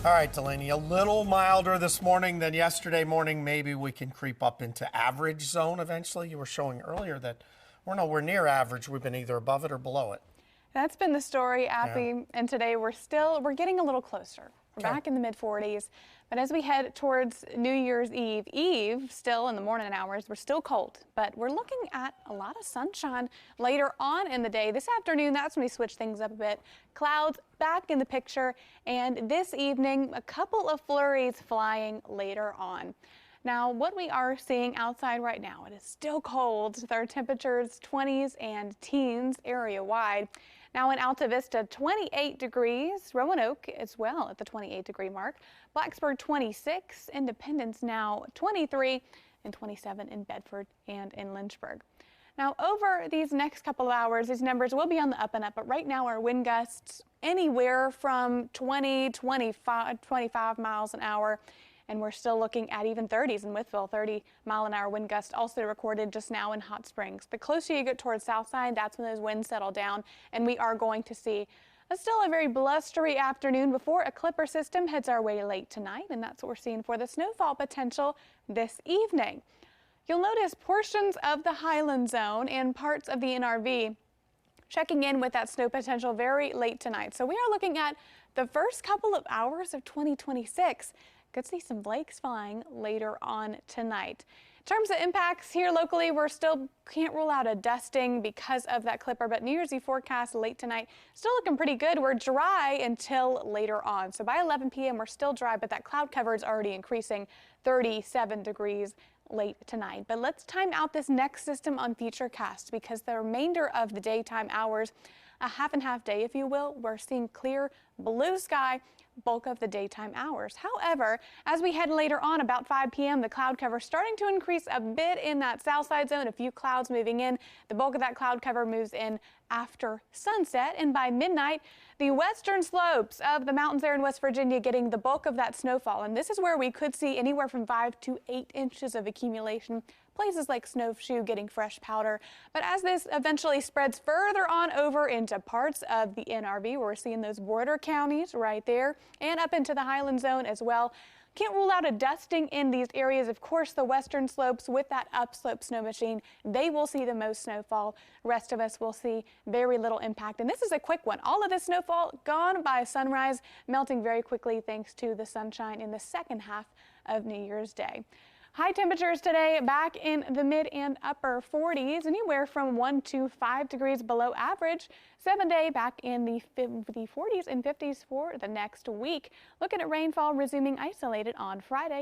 All right, Delaney, a little milder this morning than yesterday morning. Maybe we can creep up into average zone eventually. You were showing earlier that we're nowhere near average. We've been either above it or below it. That's been the story, Appy, Yeah. and today we're getting a little closer. We're Okay. back in the mid 40s, but as we head towards New Year's Eve, still in the morning hours, we're still cold, but we're looking at a lot of sunshine later on in the day. This afternoon, that's when we switch things up a bit. Clouds back in the picture, and this evening, a couple of flurries flying later on. Now, what we are seeing outside right now, it is still cold. There are temperatures 20s and teens area wide. Now in Alta Vista, 28 degrees, Roanoke as well at the 28-degree mark, Blacksburg 26, Independence now 23, and 27 in Bedford and in Lynchburg. Now over these next couple of hours, these numbers will be on the up and up, but right now our wind gusts anywhere from 25 miles an hour. And we're still looking at even 30s in Wytheville, 30-mile-an-hour wind gust also recorded just now in Hot Springs. The closer you get towards Southside, that's when those winds settle down, and we are going to see still a very blustery afternoon before a clipper system heads our way late tonight, and that's what we're seeing for the snowfall potential this evening. You'll notice portions of the Highland Zone and parts of the NRV checking in with that snow potential very late tonight. So we are looking at the first couple of hours of 2026. Could see some flakes flying later on tonight. In terms of impacts here locally, we're still can't rule out a dusting because of that clipper, but New Year's Eve forecast late tonight still looking pretty good. We're dry until later on. So by 11 p.m. we're still dry, but that cloud cover is already increasing, 37 degrees late tonight. But let's time out this next system on Futurecast because the remainder of the daytime hours, a half and half day, if you will, we're seeing clear blue sky bulk of the daytime hours. However, as we head later on about 5 p.m., the cloud cover starting to increase a bit in that south side zone, a few clouds moving in. The bulk of that cloud cover moves in after sunset, and by midnight, the western slopes of the mountains there in West Virginia getting the bulk of that snowfall. And this is where we could see anywhere from 5 to 8 inches of accumulation. Places like Snowshoe getting fresh powder. But as this eventually spreads further on over into parts of the NRV, we're seeing those border counties right there and up into the Highland Zone as well. Can't rule out a dusting in these areas. Of course, the western slopes with that upslope snow machine, they will see the most snowfall. Rest of us will see very little impact. And this is a quick one. All of this snowfall gone by sunrise, melting very quickly thanks to the sunshine in the second half of New Year's Day. High temperatures today back in the mid and upper 40s, anywhere from 1 to 5 degrees below average. 7-day back in the 40s and 50s for the next week. Looking at rainfall resuming isolated on Friday.